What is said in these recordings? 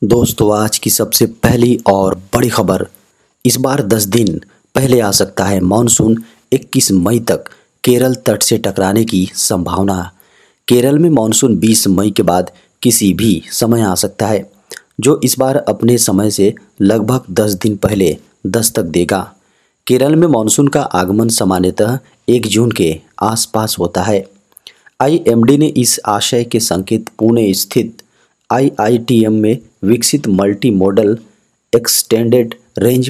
दोस्तों, आज की सबसे पहली और बड़ी खबर। इस बार 10 दिन पहले आ सकता है मानसून। 21 मई तक केरल तट से टकराने की संभावना। केरल में मानसून 20 मई के बाद किसी भी समय आ सकता है, जो इस बार अपने समय से लगभग 10 दिन पहले दस्तक देगा। केरल में मानसून का आगमन सामान्यतः 1 जून के आसपास होता है। आईएमडी ने इस आशय के संकेत पुणे स्थित आईआईटीएम में विकसित multi modal extended range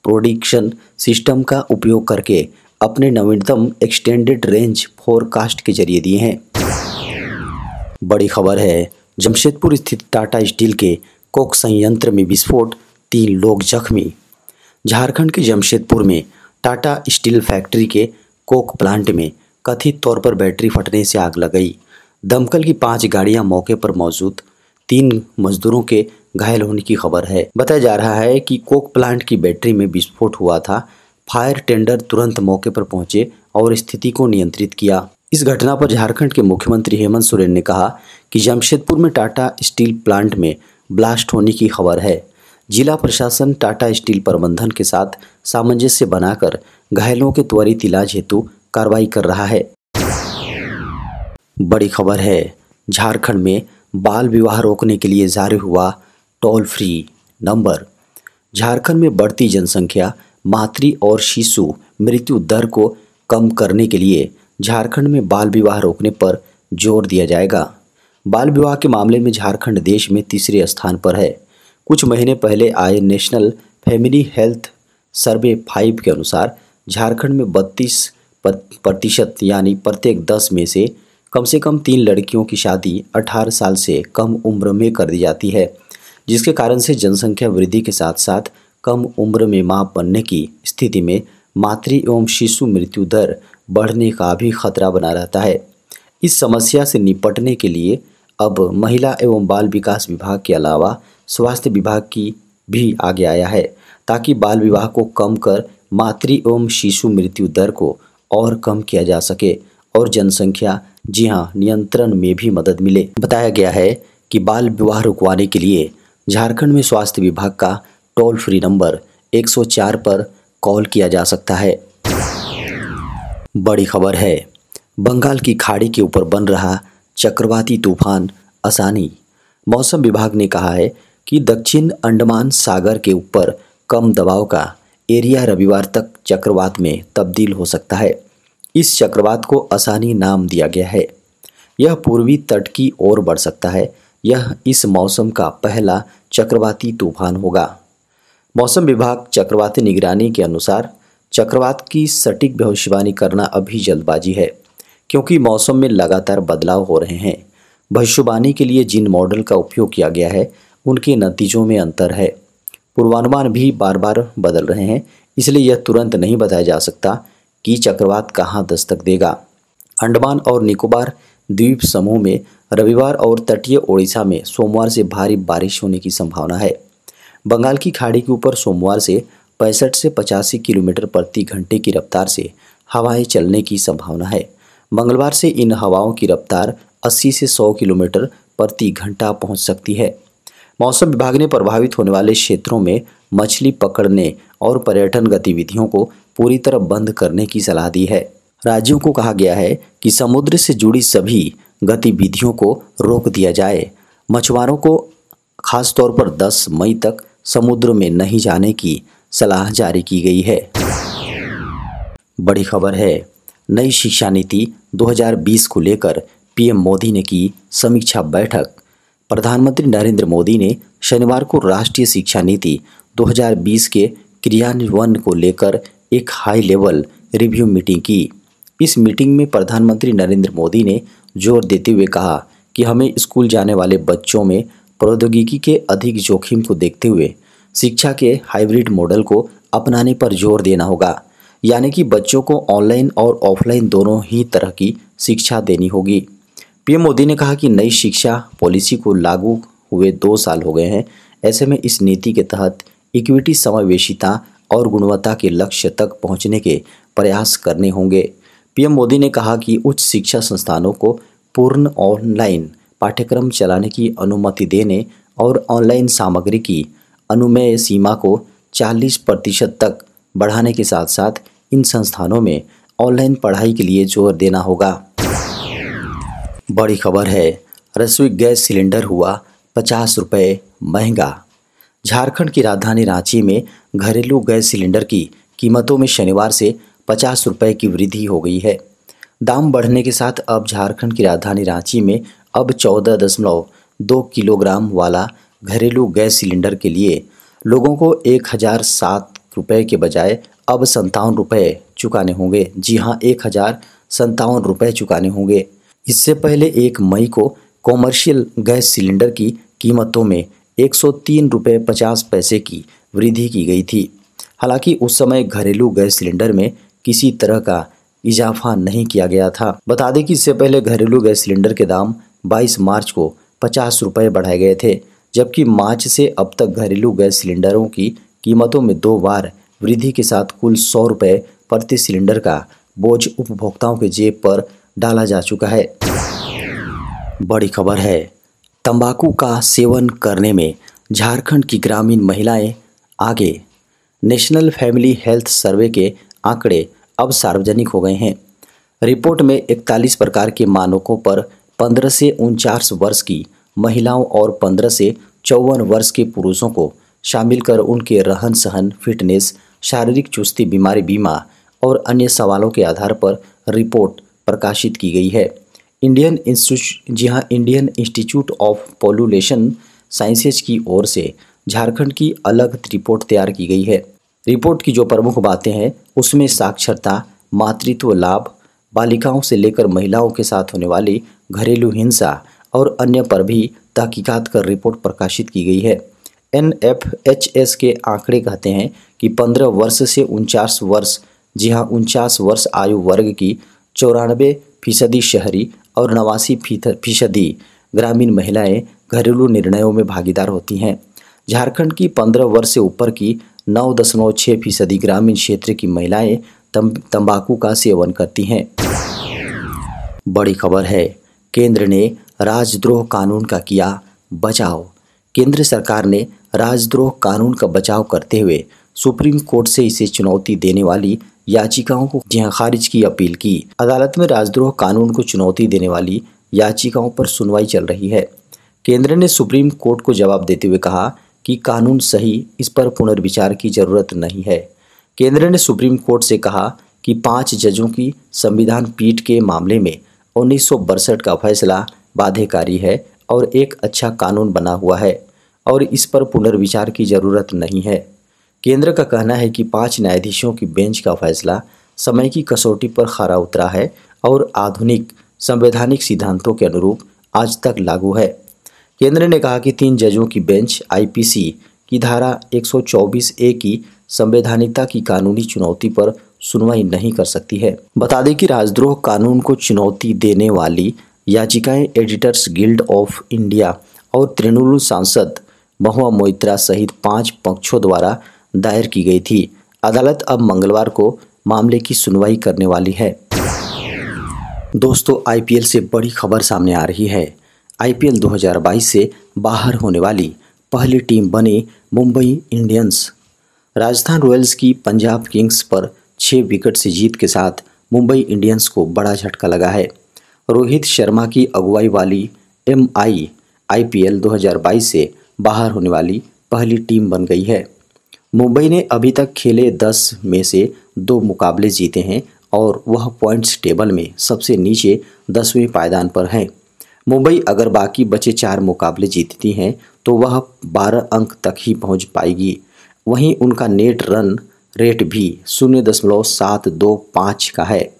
prediction system का उपयोग करके अपने नवीनतम एक्सटेंडेड रेंज फोरकास्ट के जरिए दिए हैं। बड़ी खबर है, जमशेदपुर स्थित टाटा स्टील के कोक संयंत्र में विस्फोट, 3 लोग जख्मी। झारखंड के जमशेदपुर में टाटा स्टील फैक्ट्री के कोक प्लांट में कथित तौर पर बैटरी फटने से आग लग गई। दमकल की 5 गाड़ियां मौके पर मौजूद, 3 मजदूरों के घायल होने की खबर है। बताया जा रहा है कि कोक प्लांट की बैटरी में विस्फोट हुआ था। फायर टेंडर तुरंत मौके पर पहुंचे और स्थिति को नियंत्रित किया। इस घटना पर झारखंड के मुख्यमंत्री हेमंत सोरेन ने कहा कि जमशेदपुर में टाटा स्टील प्लांट में ब्लास्ट होने की खबर है। जिला प्रशासन टाटा स्टील प्रबंधन के साथ सामंजस्य बनाकर घायलों के त्वरित इलाज हेतु कार्रवाई कर रहा है। बड़ी खबर है, झारखंड में बाल विवाह रोकने के लिए जारी हुआ टोल फ्री नंबर। झारखंड में बढ़ती जनसंख्या, मातृ और शिशु मृत्यु दर को कम करने के लिए झारखंड में बाल विवाह रोकने पर जोर दिया जाएगा। बाल विवाह के मामले में झारखंड देश में तीसरे स्थान पर है। कुछ महीने पहले आए नेशनल फैमिली हेल्थ सर्वे 5 के अनुसार झारखंड में 32% यानी प्रत्येक 10 में से कम 3 लड़कियों की शादी 18 साल से कम उम्र में कर दी जाती है, जिसके कारण से जनसंख्या वृद्धि के साथ साथ कम उम्र में मां बनने की स्थिति में मातृ एवं शिशु मृत्यु दर बढ़ने का भी खतरा बना रहता है। इस समस्या से निपटने के लिए अब महिला एवं बाल विकास विभाग के अलावा स्वास्थ्य विभाग की भी आगे आया है, ताकि बाल विवाह को कम कर मातृ एवं शिशु मृत्यु दर को और कम किया जा सके और जनसंख्या नियंत्रण में भी मदद मिले। बताया गया है कि बाल विवाह रुकवाने के लिए झारखंड में स्वास्थ्य विभाग का टोल फ्री नंबर 104 पर कॉल किया जा सकता है। बड़ी खबर है, बंगाल की खाड़ी के ऊपर बन रहा चक्रवाती तूफान असानी। मौसम विभाग ने कहा है कि दक्षिण अंडमान सागर के ऊपर कम दबाव का एरिया रविवार तक चक्रवात में तब्दील हो सकता है। इस चक्रवात को असानी नाम दिया गया है। यह पूर्वी तट की ओर बढ़ सकता है। यह इस मौसम का पहला चक्रवाती तूफान होगा। मौसम विभाग चक्रवाती निगरानी के अनुसार चक्रवात की सटीक भविष्यवाणी करना अभी जल्दबाजी है, क्योंकि मौसम में लगातार बदलाव हो रहे हैं। भविष्यवाणी के लिए जिन मॉडल का उपयोग किया गया है उनके नतीजों में अंतर है। पूर्वानुमान भी बार बार बदल रहे हैं, इसलिए यह तुरंत नहीं बताया जा सकता कि चक्रवात कहां दस्तक देगा। अंडमान और निकोबार द्वीप समूह में रविवार और तटीय ओडिशा में सोमवार से भारी बारिश होने की संभावना है। बंगाल की खाड़ी के ऊपर सोमवार से 65 से 85 किलोमीटर प्रति घंटे की रफ्तार से हवाएं चलने की संभावना है। मंगलवार से इन हवाओं की रफ्तार 80 से 100 किलोमीटर प्रति घंटा पहुंच सकती है। मौसम विभाग ने प्रभावित होने वाले क्षेत्रों में मछली पकड़ने और पर्यटन गतिविधियों को पूरी तरह बंद करने की सलाह दी है। राज्यों को कहा गया है कि समुद्र से जुड़ी सभी गतिविधियों को रोक दिया जाए। मछुआरों को खास तौर पर 10 मई तक समुद्र में नहीं जाने की सलाह जारी की गई है। बड़ी खबर है, नई शिक्षा नीति 2020 को लेकर पीएम मोदी ने की समीक्षा बैठक। प्रधानमंत्री नरेंद्र मोदी ने शनिवार को राष्ट्रीय शिक्षा नीति 2020 के क्रियान्वयन को लेकर एक हाई लेवल रिव्यू मीटिंग की। इस मीटिंग में प्रधानमंत्री नरेंद्र मोदी ने जोर देते हुए कहा कि हमें स्कूल जाने वाले बच्चों में प्रौद्योगिकी के अधिक जोखिम को देखते हुए शिक्षा के हाइब्रिड मॉडल को अपनाने पर जोर देना होगा, यानी कि बच्चों को ऑनलाइन और ऑफलाइन दोनों ही तरह की शिक्षा देनी होगी। पीएम मोदी ने कहा कि नई शिक्षा पॉलिसी को लागू हुए 2 साल हो गए हैं। ऐसे में इस नीति के तहत इक्विटी, समावेशिता और गुणवत्ता के लक्ष्य तक पहुंचने के प्रयास करने होंगे। पीएम मोदी ने कहा कि उच्च शिक्षा संस्थानों को पूर्ण ऑनलाइन पाठ्यक्रम चलाने की अनुमति देने और ऑनलाइन सामग्री की अनुमेय सीमा को 40% तक बढ़ाने के साथ साथ इन संस्थानों में ऑनलाइन पढ़ाई के लिए जोर देना होगा। बड़ी खबर है, रसोई गैस सिलेंडर हुआ 50 रुपये महंगा। झारखंड की राजधानी रांची में घरेलू गैस सिलेंडर की कीमतों में शनिवार से 50 रुपये की वृद्धि हो गई है। दाम बढ़ने के साथ अब झारखंड की राजधानी रांची में अब 14.2 किलोग्राम वाला घरेलू गैस सिलेंडर के लिए लोगों को 1007 रुपये के बजाय अब 57 रुपये चुकाने होंगे। जी हाँ, 1057 रुपये चुकाने होंगे। इससे पहले 1 मई को कॉमर्शियल गैस सिलेंडर की कीमतों में 103 रुपये 50 पैसे की वृद्धि की गई थी। हालांकि उस समय घरेलू गैस सिलेंडर में किसी तरह का इजाफा नहीं किया गया था। बता दें कि इससे पहले घरेलू गैस सिलेंडर के दाम 22 मार्च को 50 रुपये बढ़ाए गए थे, जबकि मार्च से अब तक घरेलू गैस सिलेंडरों की कीमतों में 2 बार वृद्धि के साथ कुल 100 रुपये प्रति सिलेंडर का बोझ उपभोक्ताओं के जेब पर डाला जा चुका है। बड़ी खबर है, तंबाकू का सेवन करने में झारखंड की ग्रामीण महिलाएं आगे। नेशनल फैमिली हेल्थ सर्वे के आंकड़े अब सार्वजनिक हो गए हैं। रिपोर्ट में 41 प्रकार के मानकों पर 15 से 49 वर्ष की महिलाओं और 15 से 54 वर्ष के पुरुषों को शामिल कर उनके रहन सहन, फिटनेस, शारीरिक चुस्ती, बीमारी बीमा और अन्य सवालों के आधार पर रिपोर्ट प्रकाशित की गई है। Indian institute of population sciences की ओर से झारखंड की अलग रिपोर्ट तैयार की गई है। रिपोर्ट की जो प्रमुख बातें हैं उसमें साक्षरता, मातृत्व लाभ, बालिकाओं से लेकर महिलाओं के साथ होने वाली घरेलू हिंसा और अन्य पर भी तहकीकात कर रिपोर्ट प्रकाशित की गई है। NFHS के आंकड़े कहते हैं कि 15 वर्ष से 49 वर्ष, जी हाँ 49 वर्ष आयु वर्ग की 94% शहरी और 89% ग्रामीण महिलाएं घरेलू निर्णयों में भागीदार होती हैं। झारखंड की 15 वर्ष से ऊपर की 9.6% ग्रामीण क्षेत्र की महिलाएं तंबाकू का सेवन करती हैं। बड़ी खबर है, केंद्र ने राजद्रोह कानून का किया बचाव। केंद्र सरकार ने राजद्रोह कानून का बचाव करते हुए सुप्रीम कोर्ट से इसे चुनौती देने वाली याचिकाओं को खारिज की अपील की। अदालत में राजद्रोह कानून को चुनौती देने वाली याचिकाओं पर सुनवाई चल रही है। केंद्र ने सुप्रीम कोर्ट को जवाब देते हुए कहा कि कानून सही, इस पर पुनर्विचार की जरूरत नहीं है। केंद्र ने सुप्रीम कोर्ट से कहा कि 5 जजों की संविधान पीठ के मामले में 1962 का फैसला बाध्यकारी है और एक अच्छा कानून बना हुआ है और इस पर पुनर्विचार की जरूरत नहीं है। केंद्र का कहना है कि 5 न्यायाधीशों की बेंच का फैसला समय की कसौटी पर खरा उतरा है और आधुनिक संवैधानिक सिद्धांतों के अनुरूप आज तक लागू है। केंद्र ने कहा कि 3 जजों की बेंच IPC की धारा 124A की संवैधानिकता की कानूनी चुनौती पर सुनवाई नहीं कर सकती है। बता दें कि राजद्रोह कानून को चुनौती देने वाली याचिकाएं एडिटर्स गिल्ड ऑफ इंडिया और तृणमूल सांसद महुआ मोइत्रा सहित 5 पक्षों द्वारा दायर की गई थी। अदालत अब मंगलवार को मामले की सुनवाई करने वाली है। दोस्तों, IPL से बड़ी खबर सामने आ रही है। IPL 2022 से बाहर होने वाली पहली टीम बनी मुंबई इंडियंस। राजस्थान रॉयल्स की पंजाब किंग्स पर 6 विकेट से जीत के साथ मुंबई इंडियंस को बड़ा झटका लगा है। रोहित शर्मा की अगुवाई वाली MI IPL 2022 से बाहर होने वाली पहली टीम बन गई है। मुंबई ने अभी तक खेले 10 में से 2 मुकाबले जीते हैं और वह पॉइंट्स टेबल में सबसे नीचे 10वें पायदान पर है। मुंबई अगर बाकी बचे 4 मुकाबले जीतती हैं तो वह 12 अंक तक ही पहुंच पाएगी। वहीं उनका नेट रन रेट भी 0.725 का है।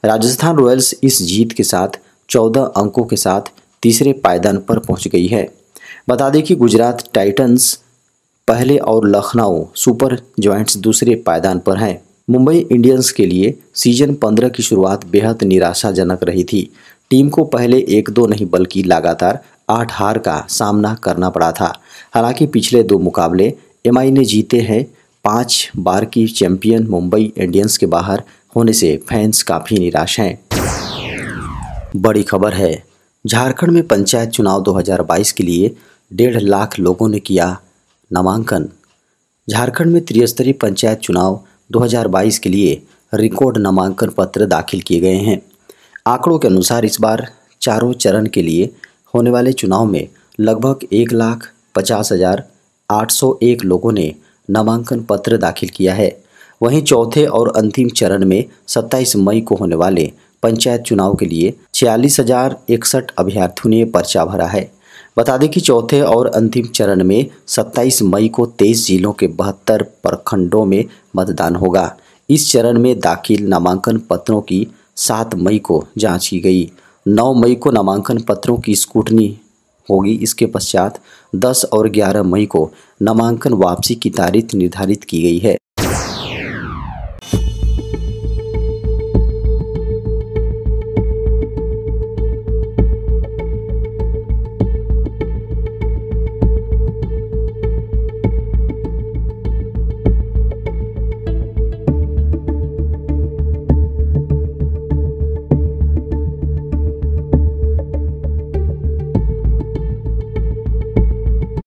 राजस्थान रॉयल्स इस जीत के साथ 14 अंकों के साथ तीसरे पायदान पर पहुंच गई है। बता दें कि गुजरात टाइटंस पहले और लखनऊ सुपर जायंट्स दूसरे पायदान पर हैं। मुंबई इंडियंस के लिए सीजन 15 की शुरुआत बेहद निराशाजनक रही थी। टीम को पहले 1-2 नहीं बल्कि लगातार 8 हार का सामना करना पड़ा था। हालांकि पिछले 2 मुकाबले MI ने जीते हैं। 5 बार की चैंपियन मुंबई इंडियंस के बाहर होने से फैंस काफ़ी निराश हैं। बड़ी खबर है, झारखंड में पंचायत चुनाव 2022 के लिए 1.5 लाख लोगों ने किया नामांकन। झारखंड में त्रिस्तरीय पंचायत चुनाव 2022 के लिए रिकॉर्ड नामांकन पत्र दाखिल किए गए हैं। आंकड़ों के अनुसार इस बार चारों चरण के लिए होने वाले चुनाव में लगभग 1,50,801 लोगों ने नामांकन पत्र दाखिल किया है। वहीं चौथे और अंतिम चरण में 27 मई को होने वाले पंचायत चुनाव के लिए 46,061 अभ्यर्थियों ने पर्चा भरा है। बता दें कि चौथे और अंतिम चरण में 27 मई को 23 जिलों के 72 प्रखंडों में मतदान होगा। इस चरण में दाखिल नामांकन पत्रों की 7 मई को जांच की गई। 9 मई को नामांकन पत्रों की स्क्रूटनी होगी। इसके पश्चात 10 और 11 मई को नामांकन वापसी की तारीख निर्धारित की गई है।